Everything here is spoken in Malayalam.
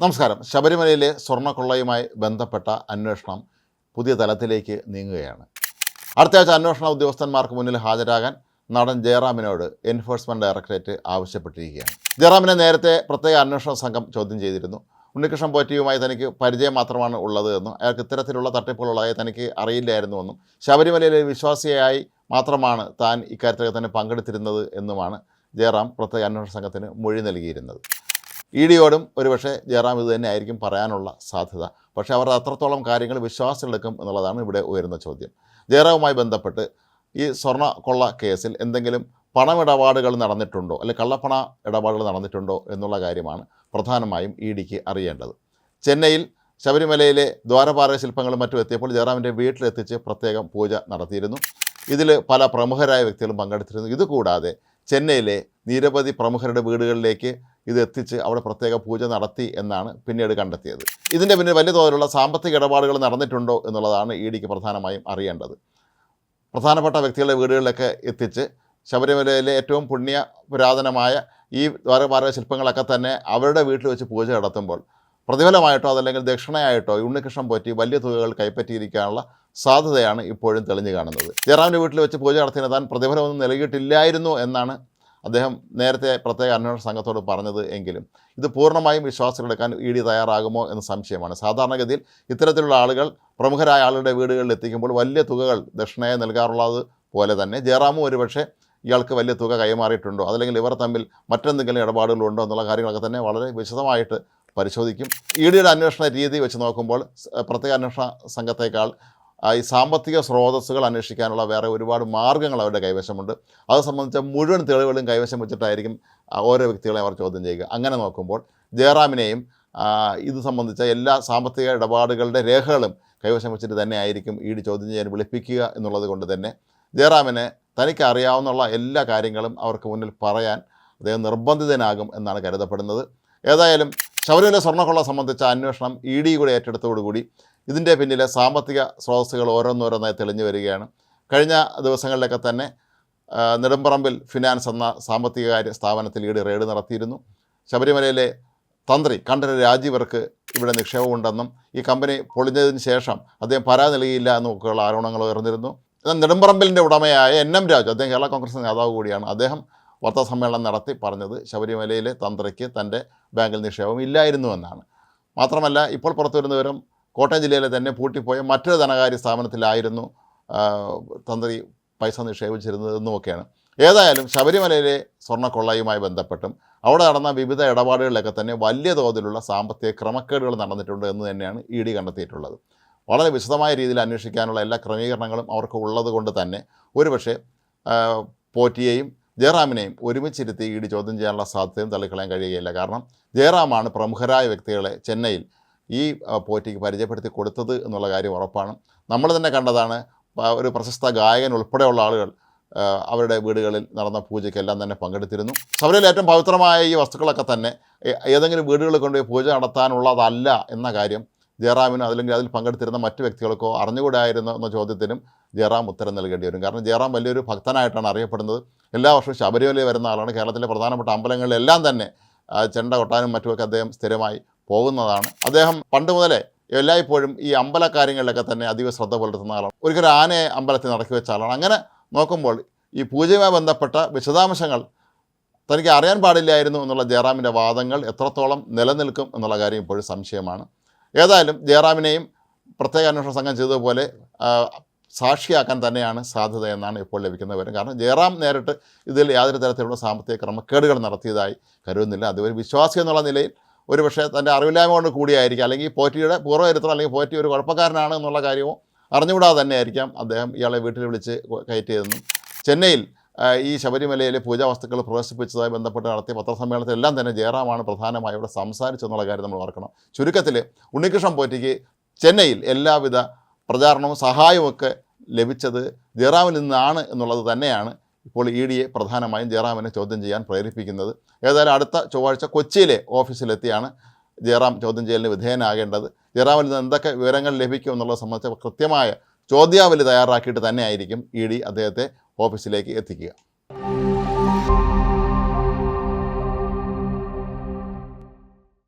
നമസ്കാരം. ശബരിമലയിലെ സ്വർണ്ണക്കൊള്ളയുമായി ബന്ധപ്പെട്ട അന്വേഷണം പുതിയ തലത്തിലേക്ക് നീങ്ങുകയാണ്. അടുത്ത ആഴ്ച അന്വേഷണ ഉദ്യോഗസ്ഥന്മാർക്ക് മുന്നിൽ ഹാജരാകാൻ നടൻ ജയറാമിനോട് എൻഫോഴ്സ്മെൻറ്റ് ഡയറക്ടറേറ്റ് ആവശ്യപ്പെട്ടിരിക്കുകയാണ്. ജയറാമിനെ നേരത്തെ പ്രത്യേക അന്വേഷണ സംഘം ചോദ്യം ചെയ്തിരുന്നു. ഉണ്ണികൃഷ്ണൻ പോറ്റിയുമായി തനിക്ക് പരിചയം മാത്രമാണ് ഉള്ളത് എന്നും അയാൾക്ക് ഇത്തരത്തിലുള്ള തട്ടിപ്പുകളായി തനിക്ക് അറിയില്ലായിരുന്നുവെന്നും ശബരിമലയിലെ വിശ്വാസിയായി മാത്രമാണ് താൻ ഇക്കാര്യത്തിൽ തന്നെ പങ്കെടുത്തിരുന്നത് എന്നുമാണ് ജയറാം പ്രത്യേക അന്വേഷണ സംഘത്തിന് മൊഴി നൽകിയിരുന്നത്. ഇഡിയോടും ഒരുപക്ഷെ ജയറാം ഇത് തന്നെ ആയിരിക്കും പറയാനുള്ള സാധ്യത. പക്ഷേ അവർ അത്രത്തോളം കാര്യങ്ങൾ വിശ്വാസത്തിലെടുക്കും എന്നുള്ളതാണ് ഇവിടെ ഉയരുന്ന ചോദ്യം. ജയറാമുമായി ബന്ധപ്പെട്ട് ഈ സ്വർണ്ണ കൊള്ള കേസിൽ എന്തെങ്കിലും പണമിടപാടുകൾ നടന്നിട്ടുണ്ടോ, അല്ലെങ്കിൽ കള്ളപ്പണ ഇടപാടുകൾ നടന്നിട്ടുണ്ടോ എന്നുള്ള കാര്യമാണ് പ്രധാനമായും ഇഡിക്ക് അറിയേണ്ടത്. ചെന്നൈയിൽ ശബരിമലയിലെ ദ്വാരപാലക ശില്പങ്ങളും മറ്റും എത്തിയപ്പോൾ ജയറാമിൻ്റെ വീട്ടിലെത്തിച്ച് പ്രത്യേകം പൂജ നടത്തിയിരുന്നു. ഇതിൽ പല പ്രമുഖരായ വ്യക്തികളും പങ്കെടുത്തിരുന്നു. ഇതുകൂടാതെ ചെന്നൈയിലെ നിരവധി പ്രമുഖരുടെ വീടുകളിലേക്ക് ഇത് എത്തിച്ച് അവിടെ പ്രത്യേക പൂജ നടത്തി എന്നാണ് പിന്നീട് കണ്ടെത്തിയത്. ഇതിൻ്റെ പിന്നിൽ വലിയ തോതിലുള്ള സാമ്പത്തിക ഇടപാടുകൾ നടന്നിട്ടുണ്ടോ എന്നുള്ളതാണ് ഇഡിക്ക് പ്രധാനമായും അറിയേണ്ടത്. പ്രധാനപ്പെട്ട വ്യക്തികളുടെ വീടുകളിലൊക്കെ എത്തിച്ച് ശബരിമലയിലെ ഏറ്റവും പുരാതനമായ ഈ ദ്വാരപാലക ശില്പങ്ങളൊക്കെ തന്നെ അവരുടെ വീട്ടിൽ വെച്ച് പൂജ നടത്തുമ്പോൾ പ്രതിഫലമായിട്ടോ അതല്ലെങ്കിൽ ദക്ഷിണയായിട്ടോ ഉണ്ണികൃഷ്ണൻ പോറ്റി വലിയ തുകകൾ കൈപ്പറ്റിയിരിക്കാനുള്ള സാധ്യതയാണ് ഇപ്പോഴും തെളിഞ്ഞു കാണുന്നത്. ജയറാമിൻ്റെ വീട്ടിൽ വെച്ച് പൂജ നടത്തിയതിന് താൻ പ്രതിഫലമൊന്നും നൽകിയിട്ടില്ലായിരുന്നു എന്നാണ് അദ്ദേഹം നേരത്തെ പ്രത്യേക അന്വേഷണ സംഘത്തോട് പറഞ്ഞത്. എങ്കിലും ഇത് പൂർണ്ണമായും വിശ്വാസത്തിലെടുക്കാൻ ഇഡി തയ്യാറാകുമോ എന്ന് സംശയമാണ്. സാധാരണഗതിയിൽ ഇത്തരത്തിലുള്ള ആളുകൾ പ്രമുഖരായ ആളുകളുടെ വീടുകളിൽ എത്തിക്കുമ്പോൾ വലിയ തുകകൾ ദക്ഷിണയെ നൽകാറുള്ളത് പോലെ തന്നെ ജയറാമും ഒരുപക്ഷെ ഇയാൾക്ക് വലിയ തുക കൈമാറിയിട്ടുണ്ടോ, അതല്ലെങ്കിൽ ഇവർ തമ്മിൽ മറ്റെന്തെങ്കിലും ഇടപാടുകളുണ്ടോ എന്നുള്ള കാര്യങ്ങളൊക്കെ തന്നെ വളരെ വിശദമായിട്ട് പരിശോധിക്കും. ഇഡിയുടെ അന്വേഷണ രീതി വെച്ച് നോക്കുമ്പോൾ പ്രത്യേക അന്വേഷണ സംഘത്തേക്കാൾ ഈ സാമ്പത്തിക സ്രോതസ്സുകൾ അന്വേഷിക്കാനുള്ള വേറെ ഒരുപാട് മാർഗ്ഗങ്ങൾ അവരുടെ കൈവശമുണ്ട്. അത് സംബന്ധിച്ച മുഴുവൻ തെളിവുകളും കൈവശം വെച്ചിട്ടായിരിക്കും ഓരോ വ്യക്തികളെ അവർ ചോദ്യം ചെയ്യുക. അങ്ങനെ നോക്കുമ്പോൾ ജയറാമിനെയും ഇത് സംബന്ധിച്ച എല്ലാ സാമ്പത്തിക ഇടപാടുകളുടെ രേഖകളും കൈവശം വെച്ചിട്ട് തന്നെ ആയിരിക്കും ഇഡി ചോദ്യം ചെയ്യാൻ വിളിപ്പിക്കുക എന്നുള്ളത് കൊണ്ട് തന്നെ ജയറാമിനെ തനിക്ക് അറിയാവുന്ന എല്ലാ കാര്യങ്ങളും അവർക്ക് മുന്നിൽ പറയാൻ അദ്ദേഹം നിർബന്ധിതനാകും എന്നാണ് കരുതപ്പെടുന്നത്. ഏതായാലും ശബരിമല സ്വർണ്ണക്കൊള്ള സംബന്ധിച്ച അന്വേഷണം ഇഡി കൂടെ ഏറ്റെടുത്തോടുകൂടി ഇതിൻ്റെ പിന്നിലെ സാമ്പത്തിക സ്രോതസ്സുകൾ ഓരോന്നോരോന്നായി തെളിഞ്ഞു വരികയാണ്. കഴിഞ്ഞ ദിവസങ്ങളിലൊക്കെ തന്നെ നെടുമ്പറമ്പിൽ ഫിനാൻസ് എന്ന സാമ്പത്തിക സ്ഥാപനത്തിൽ ഇഡി റെയ്ഡ് നടത്തിയിരുന്നു. ശബരിമലയിലെ തന്ത്രി കണ്ഠരര് രാജീവർക്ക് ഇവിടെ നിക്ഷേപമുണ്ടെന്നും ഈ കമ്പനി പൊളിഞ്ഞതിന് ശേഷം അദ്ദേഹം പരാതി നൽകിയില്ല എന്നൊക്കെയുള്ള ആരോപണങ്ങൾ ഉയർന്നിരുന്നു. എന്നാൽ നെടുമ്പറമ്പിലിൻ്റെ ഉടമയായ എൻ എം രാജു, അദ്ദേഹം കേരള കോൺഗ്രസ് നേതാവ് കൂടിയാണ്, അദ്ദേഹം വാർത്താസമ്മേളനം നടത്തി പറഞ്ഞത് ശബരിമലയിലെ തന്ത്രിക്ക് തൻ്റെ ബാങ്കിൽ നിക്ഷേപം ഇല്ലായിരുന്നു എന്നാണ്. മാത്രമല്ല ഇപ്പോൾ പുറത്തു വരുന്ന വിവരം കോട്ടയം ജില്ലയിലെ തന്നെ പൂട്ടിപ്പോയ മറ്റൊരു ധനകാര്യ സ്ഥാപനത്തിലായിരുന്നു തന്ത്രി പൈസ നിക്ഷേപിച്ചിരുന്നതെന്നുമൊക്കെയാണ്. ഏതായാലും ശബരിമലയിലെ സ്വർണ്ണക്കൊള്ളയുമായി ബന്ധപ്പെട്ടും അവിടെ നടന്ന വിവിധ ഇടപാടുകളിലൊക്കെ തന്നെ വലിയ തോതിലുള്ള സാമ്പത്തിക ക്രമക്കേടുകൾ നടന്നിട്ടുണ്ട് എന്ന് തന്നെയാണ് ഇഡി കണ്ടെത്തിയിട്ടുള്ളത്. വളരെ വിശദമായ രീതിയിൽ അന്വേഷിക്കാനുള്ള എല്ലാ ക്രമീകരണങ്ങളും അവർക്ക് ഉള്ളത് കൊണ്ട് തന്നെ ഒരുപക്ഷെ പോറ്റിയെയും ജയറാമിനെയും ഒരുമിച്ചിരുത്തി ഇഡി ചോദ്യം ചെയ്യാനുള്ള സാധ്യതയും തള്ളിക്കളയാൻ കഴിയുകയില്ല. കാരണം ജയറാമാണ് പ്രമുഖരായ വ്യക്തികളെ ചെന്നൈയിൽ ഈ പോറ്റിക്ക് പരിചയപ്പെടുത്തി കൊടുത്തത് എന്നുള്ള കാര്യം ഉറപ്പാണ്. നമ്മൾ തന്നെ കണ്ടതാണ്. ഒരു പ്രശസ്ത ഗായകൻ ഉൾപ്പെടെയുള്ള ആളുകൾ അവരുടെ വീടുകളിൽ നടന്ന പൂജയ്ക്കെല്ലാം തന്നെ പങ്കെടുത്തിരുന്നു. ശബരിമലയിൽ ഏറ്റവും പവിത്രമായ ഈ വസ്തുക്കളൊക്കെ തന്നെ ഏതെങ്കിലും വീടുകളിൽ കൊണ്ടുപോയി പൂജ നടത്താനുള്ളതല്ല എന്ന കാര്യം ജയറാമിനോ അല്ലെങ്കിൽ അതിൽ പങ്കെടുത്തിരുന്ന മറ്റു വ്യക്തികൾക്കോ അറിഞ്ഞുകൂടായിരുന്നു എന്ന ചോദ്യത്തിനും ജയറാം ഉത്തരം നൽകേണ്ടി വരും. കാരണം ജയറാം വലിയൊരു ഭക്തനായിട്ടാണ് അറിയപ്പെടുന്നത്. എല്ലാ വർഷവും ശബരിമലയിൽ വരുന്ന ആളാണ്. കേരളത്തിലെ പ്രധാനപ്പെട്ട അമ്പലങ്ങളിലെല്ലാം തന്നെ ചെണ്ട കൊട്ടാനും മറ്റുമൊക്കെ അദ്ദേഹം സ്ഥിരമായി പോകുന്നതാണ്. അദ്ദേഹം പണ്ട് മുതലേ എല്ലായ്പ്പോഴും ഈ അമ്പലക്കാര്യങ്ങളിലൊക്കെ തന്നെ അധികം ശ്രദ്ധ പുലർത്തുന്ന ആളാണ്. ഒരിക്കലും ആനയെ അമ്പലത്തിൽ നടക്കി വെച്ച ആളാണ്. അങ്ങനെ നോക്കുമ്പോൾ ഈ പൂജയുമായി ബന്ധപ്പെട്ട വിശദാംശങ്ങൾ തനിക്ക് അറിയാൻ പാടില്ലായിരുന്നു എന്നുള്ള ജയറാമിൻ്റെ വാദങ്ങൾ എത്രത്തോളം നിലനിൽക്കും എന്നുള്ള കാര്യം ഇപ്പോഴും സംശയമാണ്. ഏതായാലും ജയറാമിനെയും പ്രത്യേക അന്വേഷണ സംഘം ചെയ്തതുപോലെ സാക്ഷിയാക്കാൻ തന്നെയാണ് സാധ്യത എന്നാണ് ഇപ്പോൾ ലഭിക്കുന്ന വിവരം. കാരണം ജയറാം നേരിട്ട് ഇതിൽ യാതൊരു തരത്തിലുള്ള സാമ്പത്തിക ക്രമക്കേടുകൾ നടത്തിയതായി കരുതുന്നില്ല. അതൊരു വിശ്വാസി എന്നുള്ള നിലയിൽ ഒരുപക്ഷെ തൻ്റെ അറിവില്ലായ്മ കൊണ്ട് കൂടിയായിരിക്കും, അല്ലെങ്കിൽ പോറ്റിയുടെ പൂർവ്വചരിത്രം അല്ലെങ്കിൽ പോറ്റി ഒരു കുഴപ്പക്കാരനാണ് എന്നുള്ള കാര്യവും അറിഞ്ഞുകൂടാതെ തന്നെ ആയിരിക്കാം അദ്ദേഹം ഇയാളെ വീട്ടിൽ വിളിച്ച് കയറ്റിയതെന്നും ചെന്നൈയിൽ ഈ ശബരിമലയിലെ പൂജാ വസ്തുക്കൾ പ്രദർശിപ്പിച്ചതുമായി ബന്ധപ്പെട്ട് നടത്തിയ പത്രസമ്മേളനത്തിലെല്ലാം തന്നെ ജയറാമാണ് പ്രധാനമായി ഇവിടെ സംസാരിച്ചെന്നുള്ള കാര്യം നമ്മൾ ഓർക്കണം. ചുരുക്കത്തിൽ ഉണ്ണികൃഷ്ണൻ പോറ്റിക്ക് ചെന്നൈയിൽ എല്ലാവിധ പ്രചാരണവും സഹായവുമൊക്കെ ലഭിച്ചത് ജയറാമിൽ നിന്നാണ് എന്നുള്ളത് തന്നെയാണ് ഇപ്പോൾ ഇഡിയെ പ്രധാനമായും ജയറാമിനെ ചോദ്യം ചെയ്യാൻ പ്രേരിപ്പിക്കുന്നത്. ഏതായാലും അടുത്ത ചൊവ്വാഴ്ച കൊച്ചിയിലെ ഓഫീസിലെത്തിയാണ് ജയറാം ചോദ്യം ചെയ്യലിന് വിധേയനാകേണ്ടത്. ജയറാമിൽ നിന്ന് എന്തൊക്കെ വിവരങ്ങൾ ലഭിക്കും എന്നുള്ളത് സംബന്ധിച്ച കൃത്യമായ ചോദ്യാവലി തയ്യാറാക്കിയിട്ട് തന്നെയായിരിക്കും ഇഡി അദ്ദേഹത്തെ ഓഫീസിലേക്ക് എത്തിക്കുക.